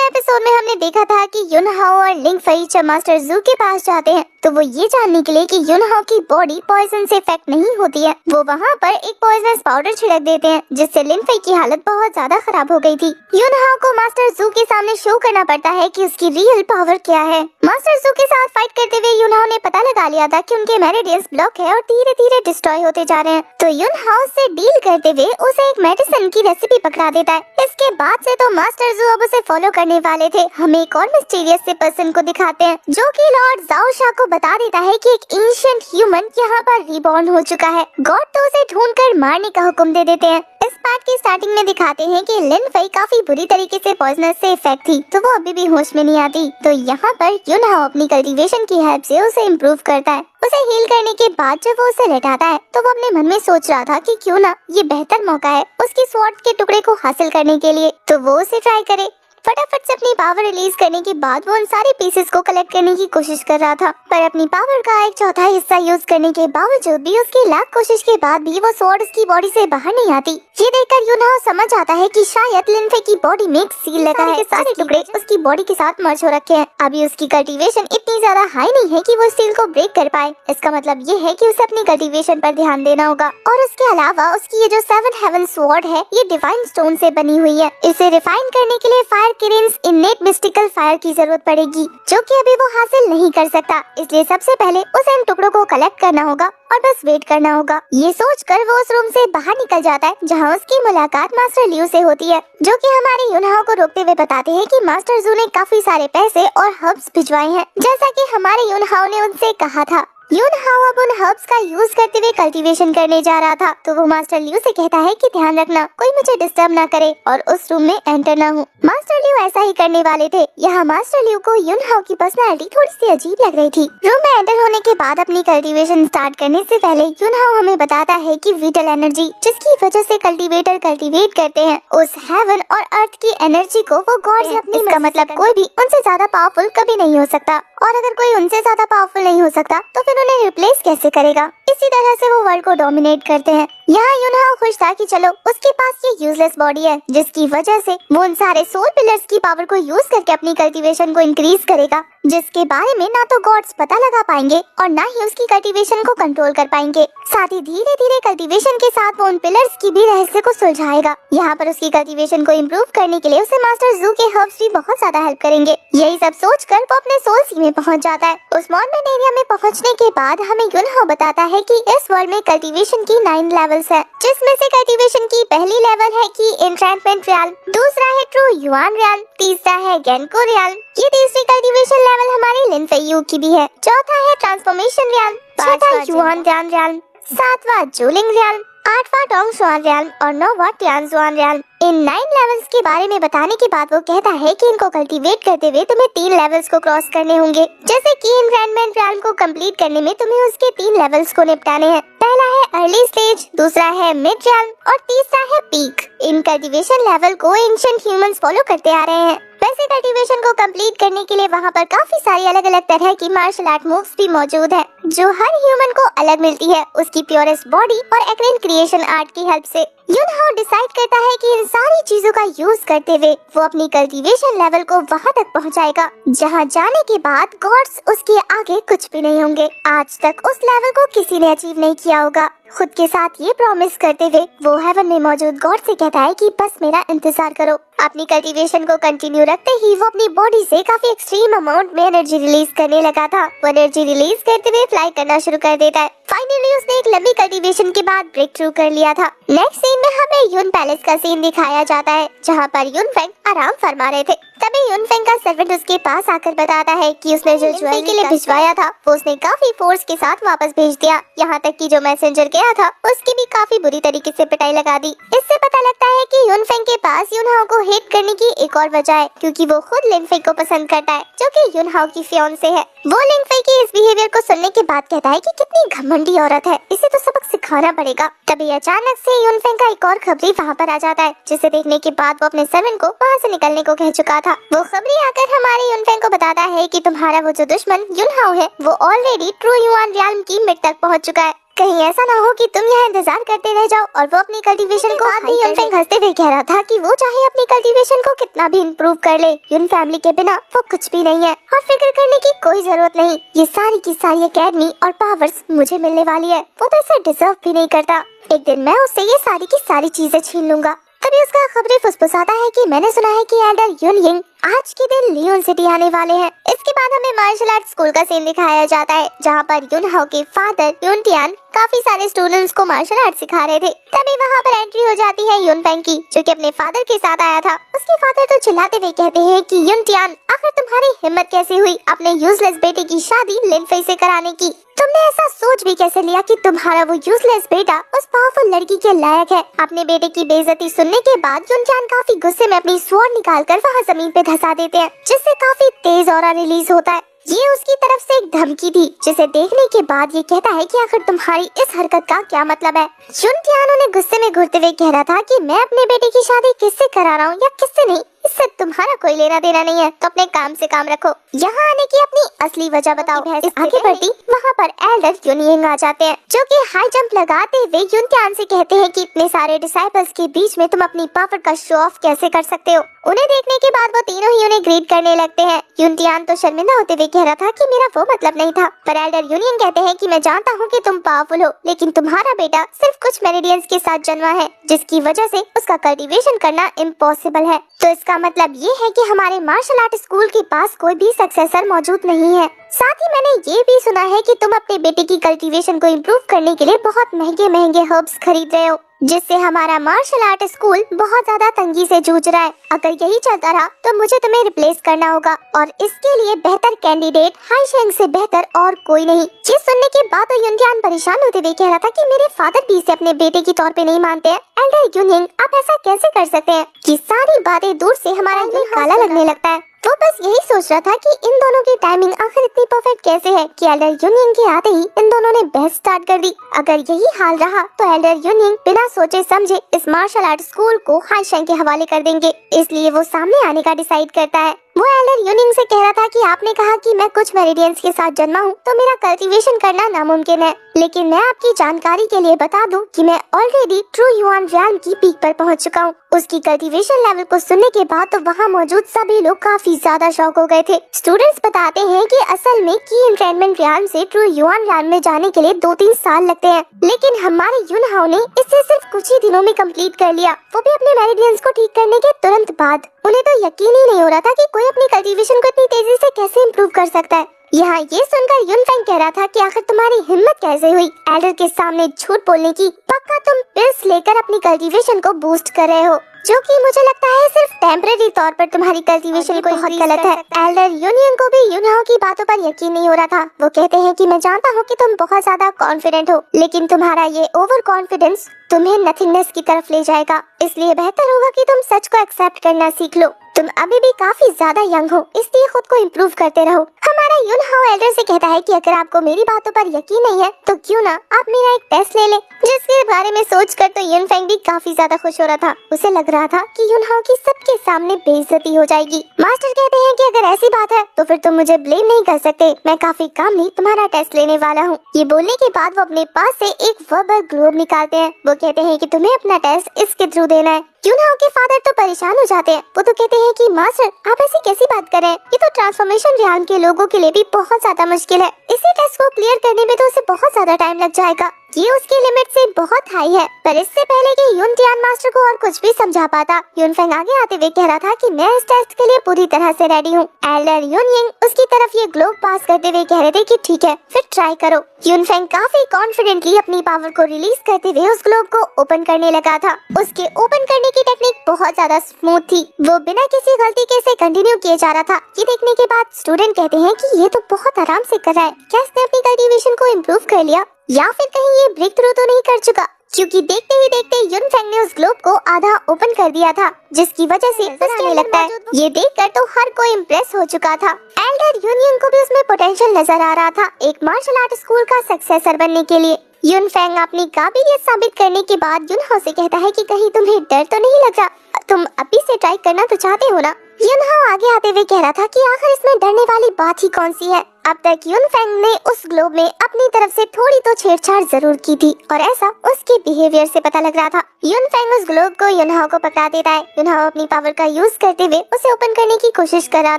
Episode में हमने देखा था कि युनहाओ और लिंग फई जब मास्टर जू के पास जाते हैं तो वो ये जानने के लिए कि युनहाओ की बॉडी पॉइजन से इफेक्ट नहीं होती है, वो वहाँ पर एक पॉइजनस पाउडर छिड़क देते हैं जिससे लिंग फई की हालत बहुत ज्यादा खराब हो गई थी। युनहाओ को मास्टर जू के सामने शो करना पड़ता है कि उसकी रियल पावर क्या है। मास्टर जू के साथ फाइट करते हुए युनहाओ ने पता लगा लिया था कि उनके मेरिडियंस ब्लॉक है और धीरे धीरे डिस्ट्रॉय होते जा रहे हैं, तो युनहाओ से डील करते हुए उसे एक मेडिसिन की रेसिपी पकड़ा देता है। इसके बाद से तो मास्टर जू अब उसे फॉलो करने वाले थे। हमें एक और मिस्टीरियस से पर्सन को दिखाते हैं जो कि लॉर्ड जाओ शा को बता देता है कि एक एंशिएंट ह्यूमन यहाँ पर रिबॉर्न हो चुका है। गॉड तो उसे ढूंढकर मारने का हुक्म दे देते हैं। इस पार्ट की स्टार्टिंग में दिखाते हैं कि लिन फई काफी बुरी तरीके से पॉइजनस से इफेक्ट थी, तो वो अभी भी होश में नहीं आती। तो यहाँ पर युनहाओ अपनी कल्टीवेशन की हेल्प से उसे इम्प्रूव करता है। उसे हील करने के बाद जब वो उसे लौटाता है तो वो अपने मन में सोच रहा था कि क्यों ना ये बेहतर मौका है उसकी स्वॉर्ड के टुकड़े को हासिल करने के लिए, तो वो उसे ट्राई करे। फटाफट से अपनी पावर रिलीज करने के बाद वो उन सारे पीसेस को कलेक्ट करने की कोशिश कर रहा था, पर अपनी पावर का एक चौथा हिस्सा यूज करने के बावजूद भी उसकी लाख कोशिश के बाद भी वो स्वॉर्ड उसकी बॉडी से बाहर नहीं आती। ये देखकर युनहाओ समझ आता है कि शायद लिन फई की बॉडी में एक सील लगा है, सारे टुकड़े उसकी बॉडी के साथ मर्ज हो रखे हैं। अभी उसकी कल्टीवेशन इतनी ज्यादा हाई नहीं है कि वो सील को ब्रेक कर पाए। इसका मतलब ये है कि उसे अपनी कल्टीवेशन पर ध्यान देना होगा। और उसके अलावा उसकी ये जो 7 हेवन स्वॉर्ड है ये डिवाइन स्टोन से बनी हुई है। इसे रिफाइन करने के लिए फायर किरेन्स इनेट मिस्टिकल फायर की जरूरत पड़ेगी जो कि अभी वो हासिल नहीं कर सकता, इसलिए सबसे पहले उसे इन टुकड़ों को कलेक्ट करना होगा और बस वेट करना होगा। ये सोचकर वो उस रूम से बाहर निकल जाता है जहाँ उसकी मुलाकात मास्टर लियू से होती है, जो कि हमारे युनहाओ को रोकते हुए बताते हैं कि मास्टर जू ने काफी सारे पैसे और हर्ब्स भिजवाए हैं जैसा कि हमारे युनहाओ ने उनसे कहा था। युनहाओ अब उन हर्ब्स का यूज करते हुए कल्टीवेशन करने जा रहा था, तो वो मास्टर लियू से कहता है कि ध्यान रखना कोई मुझे डिस्टर्ब ना करे और उस रूम में एंटर ना हो। मास्टर लियू ऐसा ही करने वाले थे। यहाँ मास्टर लियू को युनहाओ की पर्सनालिटी थोड़ी सी अजीब लग रही थी। रूम में एंटर होने के बाद अपनी कल्टीवेशन स्टार्ट करने से पहले युनहाओ हमें बताता है कि विटल एनर्जी जिसकी वजह से कल्टीवेटर कल्टीवेट करते हैं, उस हेवन और अर्थ की एनर्जी को वो गॉड से अपनी, इसका मतलब कोई भी उनसे ज्यादा पावरफुल कभी नहीं हो सकता, और अगर कोई उनसे ज्यादा पावरफुल नहीं हो सकता तो फिर उन्हें रिप्लेस कैसे करेगा। इसी तरह से वो वर्ल्ड को डोमिनेट करते हैं। यहाँ युनहाओ खुश था कि चलो उसके पास ये यूजलेस बॉडी है जिसकी वजह से वो उन सारे सोल पिलर्स की पावर को यूज करके अपनी कल्टीवेशन को इंक्रीज करेगा, जिसके बारे में ना तो गॉड्स पता लगा पाएंगे और ना ही उसकी कल्टीवेशन को कंट्रोल कर पाएंगे। साथ ही धीरे धीरे कल्टीवेशन के साथ वो उन पिलर्स की भी रहस्य को सुलझाएगा। यहाँ पर उसकी कल्टीवेशन को इम्प्रूव करने के लिए उसे मास्टर जू के हर्ब्स भी बहुत ज्यादा हेल्प करेंगे। यही सब सोचकर वो अपने सोल सी में पहुँच जाता है। उस मॉर्मेंट एरिया में पहुँचने के बाद हमें युनहाओ बताता है कि इस वर्ल्ड में कल्टीवेशन की 9 लेवल्स है, जिसमें से कल्टीवेशन की पहली लेवल है कि एन्ट्रैपमेंट रियल, दूसरा है ट्रू युआन रियल, तीसरा है गेनको रियल, ये तीसरी कल्टीवेशन लेवल हमारे लिन फई यू की भी है, चौथा है ट्रांसफॉर्मेशन रियल, पांचवा युआन ध्यान रियल, सातवां जूलिंग रियल, आठवां डोंग शुआन रियल और नौवां टियान जुआन रियल। इन 9 लेवल्स के बारे में बताने के बाद वो कहता है कि इनको कल्टीवेट करते हुए तुम्हें 3 लेवल्स को क्रॉस करने होंगे, जैसे कि एनवायरनमेंट रियल को कंप्लीट करने में तुम्हें उसके 3 लेवल्स को निपटाने हैं। पहला है अर्ली स्टेज, दूसरा है मिड रियल और तीसरा है पीक। इन कल्टीवेशन लेवल को एंशिएंट ह्यूमंस फॉलो करते आ रहे हैं। वैसे कल्टीवेशन को कंप्लीट करने के लिए वहाँ पर काफी सारी अलग अलग तरह की मार्शल आर्ट मूव्स भी मौजूद है जो हर ह्यूमन को अलग मिलती है उसकी प्योरेस्ट बॉडी और एक्रेन क्रिएशन आर्ट की हेल्प से। युनहाओ डिसाइड करता है कि इन सारी चीजों का यूज करते हुए वो अपनी कल्टीवेशन लेवल को वहाँ तक पहुँचाएगा जहाँ जाने के बाद गॉड्स उसके आगे कुछ भी नहीं होंगे। आज तक उस लेवल को किसी ने अचीव नहीं किया होगा। खुद के साथ ये प्रॉमिस करते हुए वो हेवन में मौजूद गॉड से कहता है कि बस मेरा इंतजार करो। अपनी कल्टीवेशन को कंटिन्यू रखते ही वो अपनी बॉडी से काफी एक्सट्रीम अमाउंट में एनर्जी रिलीज करने लगा था। वो एनर्जी रिलीज करते हुए फ्लाई करना शुरू कर देता है। फाइनली उसने एक लंबी कल्टीवेशन के बाद ब्रेक थ्रू कर लिया था। नेक्स्ट सीन में हमें युन पैलेस का सीन दिखाया जाता है जहाँ पर युन फेंग आराम फरमा रहे थे। तभी युन फेंग का सर्वेंट उसके पास आकर बताता है कि उसने जो ज्वेलरी के लिए भिजवाया था वो उसने काफी फोर्स के साथ वापस भेज दिया। यहाँ तक कि जो मैसेंजर गया था उसकी भी काफी बुरी तरीके से पिटाई लगा दी। इससे पता लगता है कि युन फेंग के पास युनहाओ को हेट करने की एक और वजह है, क्योंकि वो खुद लिन फेंग को पसंद करता है जो कि युनहाओ की फियांसे है। वो लिन फेंग के इस बिहेवियर को सुनने के बाद कहता है कि कितनी घमंडी औरत है, इसे तो सबक सिखाना पड़ेगा। तभी अचानक से युन फेंग का एक और खबरी वहाँ पर आ जाता है, जिसे देखने के बाद वो अपने सर्वेंट को वहाँ से निकलने को कह चुका था। वो खबरी आकर हमारे युन फेंग को बताता है कि तुम्हारा वो जो दुश्मन युनहाओ है वो ऑलरेडी ट्रू युआन रियल्म की मिड तक पहुँच चुका है। कहीं ऐसा ना हो कि तुम यहाँ इंतजार करते रह जाओ और वो अपनी कल्टीवेशन को युनफेंग हंसते हुए कह रहा था कि वो चाहे अपनी कल्टीवेशन को कितना भी इम्प्रूव कर ले, युन फैमिली के बिना वो कुछ भी नहीं है और फिक्र करने की कोई जरूरत नहीं। ये सारी की सारी एकेडमी और पावर्स मुझे मिलने वाली है, वो तो इसे डिजर्व भी नहीं करता। एक दिन मैं उससे ये सारी की सारी चीजें छीन लूंगा। तभी उसका खबरें फुसफुसाता है कि मैंने सुना है कि एल्डर युन यिंग आज के दिन लियोन सिटी आने वाले हैं। इसके बाद हमें मार्शल आर्ट स्कूल का सीन दिखाया जाता है, जहाँ पर युन हाओ के फादर युन टियान काफी सारे स्टूडेंट्स को मार्शल आर्ट सिखा रहे थे। तभी वहाँ पर एंट्री हो जाती है युन फेंग की, जो कि अपने फादर के साथ आया था। उसके फादर तो चिल्लाते हुए कहते हैं कि युन टियान, आखिर तुम्हारी हिम्मत कैसे हुई अपने यूजलेस बेटे की शादी लिन फेई से कराने की? तुमने ऐसा सोच भी कैसे लिया कि तुम्हारा वो यूजलेस बेटा उस पावरफुल लड़की के लायक है? अपने बेटे की बेइज्जती सुनने के बाद युन टियान काफी गुस्से में अपनी स्वॉर्ड निकालकर वहाँ जमीन पे धंसा देते हैं, जिससे काफी तेज ऑरा रिलीज होता है। ये उसकी तरफ से एक धमकी थी, जिसे देखने के बाद ये कहता है कि आखिर तुम्हारी इस हरकत का क्या मतलब है? युन टियान उन्हें गुस्से में घूरते हुए कह रहा था कि मैं अपने बेटे की शादी किससे करा रहा हूँ या किससे नहीं, इससे तुम्हारा कोई लेना देना नहीं है, तो अपने काम से काम रखो। यहाँ आने की अपनी असली वजह बताओ। आगे बढ़ती वहाँ पर एल्डर युन यिंग आ जाते हैं, जो कि हाई जंप लगाते हुए युन टियान से कहते हैं कि इतने सारे डिसाइपल्स के बीच में तुम अपनी पावर का शो ऑफ कैसे कर सकते हो? उन्हें देखने के बाद वो तीनों ही उन्हें ग्रीट करने लगते हैं। युन टियान तो शर्मिंदा होते हुए कह रहा था कि मेरा वो मतलब नहीं था, पर एल्डर युन यिंग कहते हैं कि मैं जानता हूँ कि तुम पावरफुल हो, लेकिन तुम्हारा बेटा सिर्फ कुछ मेरिडियंस के साथ जन्मा है, जिसकी वजह से उसका कल्टीवेशन करना इम्पॉसिबल है। तो इसका मतलब ये है कि हमारे मार्शल आर्ट स्कूल के पास कोई भी सक्सेसर मौजूद नहीं है। साथ ही मैंने ये भी सुना है कि तुम अपने बेटे की कल्टीवेशन को इम्प्रूव करने के लिए बहुत महंगे महंगे हर्ब्स खरीद रहे हो, जिससे हमारा मार्शल आर्ट स्कूल बहुत ज्यादा तंगी से जूझ रहा है। अगर यही चलता रहा तो मुझे तुम्हें रिप्लेस करना होगा, और इसके लिए बेहतर कैंडिडेट हाई शेंग से बेहतर और कोई नहीं। ये सुनने के बाद तो युन टियान परेशान होते हुए कह रहा था कि मेरे फादर भी इसे अपने बेटे के तौर पे नहीं मानते हैं। एल्डर युन यिंग, आप ऐसा कैसे कर सकते हैं? कि सारी बातें दूर से हमारा युन काला लगने लगता है। वो बस यही सोच रहा था कि इन दोनों की टाइमिंग आखिर इतनी परफेक्ट कैसे है कि एल्डर युन यिंग के आते ही इन दोनों ने बहस स्टार्ट कर दी। अगर यही हाल रहा तो एल्डर युन यिंग बिना सोचे समझे इस मार्शल आर्ट स्कूल को हाई शेंग के हवाले कर देंगे, इसलिए वो सामने आने का डिसाइड करता है। वो एल्डर युन यिंग से कह रहा था कि आपने कहा कि मैं कुछ मेरिडियंस के साथ जन्मा हूँ, तो मेरा कल्टीवेशन करना नामुमकिन है, लेकिन मैं आपकी जानकारी के लिए बता दूं कि मैं ऑलरेडी ट्रू युआन रियल्म की पीक पर पहुंच चुका हूँ। उसकी कल्टीवेशन लेवल को सुनने के बाद तो वहाँ मौजूद सभी लोग काफी ज्यादा शॉक हो गए थे। स्टूडेंट्स बताते हैं कि असल में की एनट्रेनमेंट रियल्म से ट्रू युआन रियल्म में जाने के लिए 2-3 साल लगते हैं, लेकिन हमारे युन हाओ ने इसे सिर्फ कुछ ही दिनों में कंप्लीट कर लिया, वो भी अपने मेरिडियंस को ठीक करने के तुरंत बाद। उन्हें तो यकीन ही नहीं हो रहा था कि कोई अपनी कल्टीवेशन को इतनी तेजी से कैसे इम्प्रूव कर सकता है। यहाँ ये सुनकर युन फेंग कह रहा था कि आखिर तुम्हारी हिम्मत कैसे हुई एल्डर के सामने झूठ बोलने की? पक्का तुम पिल्स लेकर अपनी कल्टीवेशन को बूस्ट कर रहे हो, जो कि मुझे लगता है सिर्फ टेम्परेरी तौर पर तुम्हारी कल्टीवेशन को बहुत गलत है। एल्डर युन यिंग को भी युन हाओ की बातों पर यकीन नहीं हो रहा था। वो कहते हैं कि मैं जानता हूँ कि तुम बहुत ज्यादा कॉन्फिडेंट हो, लेकिन तुम्हारा ये ओवर कॉन्फिडेंस तुम्हें नथिंगनेस की तरफ ले जाएगा, इसलिए बेहतर होगा कि तुम सच को एक्सेप्ट करना सीख लो। तुम अभी भी काफी ज्यादा यंग हो, इसलिए खुद को इम्प्रूव करते रहो। हमारा युन हाओ एल्डर से कहता है कि अगर आपको मेरी बातों पर यकीन नहीं है तो क्यों ना आप मेरा एक टेस्ट ले लें, जिसके बारे में सोचकर तो युन फेंग भी काफी ज्यादा खुश हो रहा था। उसे लग रहा था कि युन हाओ की सबके सामने बेइज्जती हो जाएगी। मास्टर कहते हैं कि अगर ऐसी बात है तो फिर तुम मुझे ब्लेम नहीं कर सकते, मैं काफी कामली तुम्हारा टेस्ट लेने वाला हूँ। ये बोलने के बाद वो अपने पास से एक वर्बल ग्लोब निकालते हैं। वो कहते हैं कि तुम्हें अपना टेस्ट इसके थ्रू देना है। युन हाओ के फादर तो परेशान हो जाते हैं। वो तो कहते हैं कि मास्टर आप ऐसी कैसी बात कर रहे हैं, ये तो ट्रांसफॉर्मेशन रियल्म के लोगों के लिए भी बहुत ज्यादा मुश्किल है, इसी टेस्ट को क्लियर करने में तो उसे बहुत ज्यादा टाइम लग जाएगा, ये उसकी लिमिट से बहुत हाई है। पर इससे पहले कि युन टियान मास्टर को और कुछ भी समझा पाता, युन फेंग आगे आते हुए कह रहा था कि मैं इस टेस्ट के लिए पूरी तरह से रेडी हूँ। एल्डर युन यिंग उसकी तरफ ये ग्लोब पास करते हुए कह रहे थे कि ठीक है फिर ट्राई करो। युन फेंग काफी कॉन्फिडेंटली अपनी पावर को रिलीज करते हुए उस ग्लोब को ओपन करने लगा था। उसके ओपन करने की टेक्निक बहुत ज्यादा स्मूथ थी, वो बिना किसी गलती के इसे कंटिन्यू किए जा रहा था। ये देखने के बाद स्टूडेंट कहते हैं कि ये तो बहुत आराम से कर रहा है, क्या इसने अपनी कल्टीवेशन को इम्प्रूव कर लिया या फिर कहीं ये ब्रेक थ्रू तो नहीं कर चुका? क्योंकि देखते ही देखते युन फेंग ने उस ग्लोब को आधा ओपन कर दिया था, जिसकी वजह से आने लगता है। ये देखकर तो हर कोई इम्प्रेस हो चुका था। एल्डर युन यिंग को भी उसमें पोटेंशियल नजर आ रहा था एक मार्शल आर्ट स्कूल का सक्सेसर बनने के लिए। युन फेंग अपनी काबिलियत साबित करने के बाद युन हाओ से कहता है कि कहीं तुम्हें डर तो नहीं लग रहा, तुम अभी से ट्राई करना तो चाहते हो ना? युन हाओ आगे आते रोते हुए कह रहा था कि आखिर इसमें डरने वाली बात ही कौन सी है। अब तक यूनफेंग ने उस ग्लोब में अपनी तरफ से थोड़ी तो छेड़छाड़ जरूर की थी और ऐसा उसके बिहेवियर से पता लग रहा था। यूनफेंग उस ग्लोब को युनहाओ को पकड़ा देता है। युनहाओ अपनी पावर का यूज करते हुए उसे ओपन करने की कोशिश कर रहा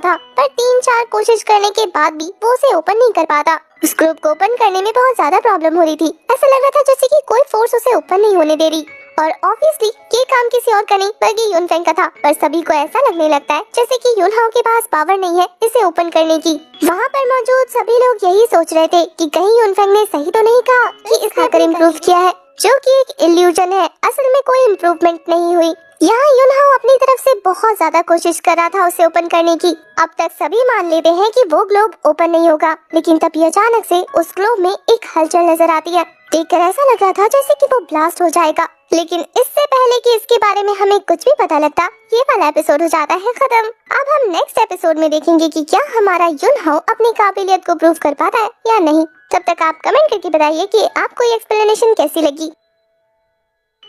था, पर 3-4 कोशिश करने के बाद भी वो उसे ओपन नहीं कर पाता। उस ग्लोब को ओपन करने में बहुत ज्यादा प्रॉब्लम हो रही थी। ऐसा लग रहा था जैसे कि कोई फोर्स उसे ओपन नहीं होने दे रही और ऑब्वियसली ये काम किसी और का नहीं बल्कि यूनफेंग का था। पर सभी को ऐसा लगने लगता है जैसे कि युनहाओ के पास पावर नहीं है इसे ओपन करने की। वहाँ पर मौजूद सभी लोग यही सोच रहे थे कि कहीं यूनफेंग ने सही तो नहीं कहा कि इस हैकर इम्प्रूव किया है, जो कि एक इल्यूजन है। असल में कोई इम्प्रूवमेंट नहीं हुई। यहाँ युनहाओ अपनी तरफ से बहुत ज्यादा कोशिश कर रहा था उसे ओपन करने की। अब तक सभी मान लेते हैं कि वो ग्लोब ओपन नहीं होगा, लेकिन तभी अचानक से उस ग्लोब में एक हलचल नजर आती है। देखकर ऐसा लग रहा था जैसे कि वो ब्लास्ट हो जाएगा, लेकिन इससे पहले कि इसके बारे में हमें कुछ भी पता लगता, ये वाला एपिसोड हो जाता है खत्म। अब हम नेक्स्ट एपिसोड में देखेंगे कि क्या हमारा युनहाओ अपनी काबिलियत को प्रूव कर पाता है या नहीं। तब तक आप कमेंट करके बताइए कि आपको ये एक्सप्लेनेशन कैसी लगी।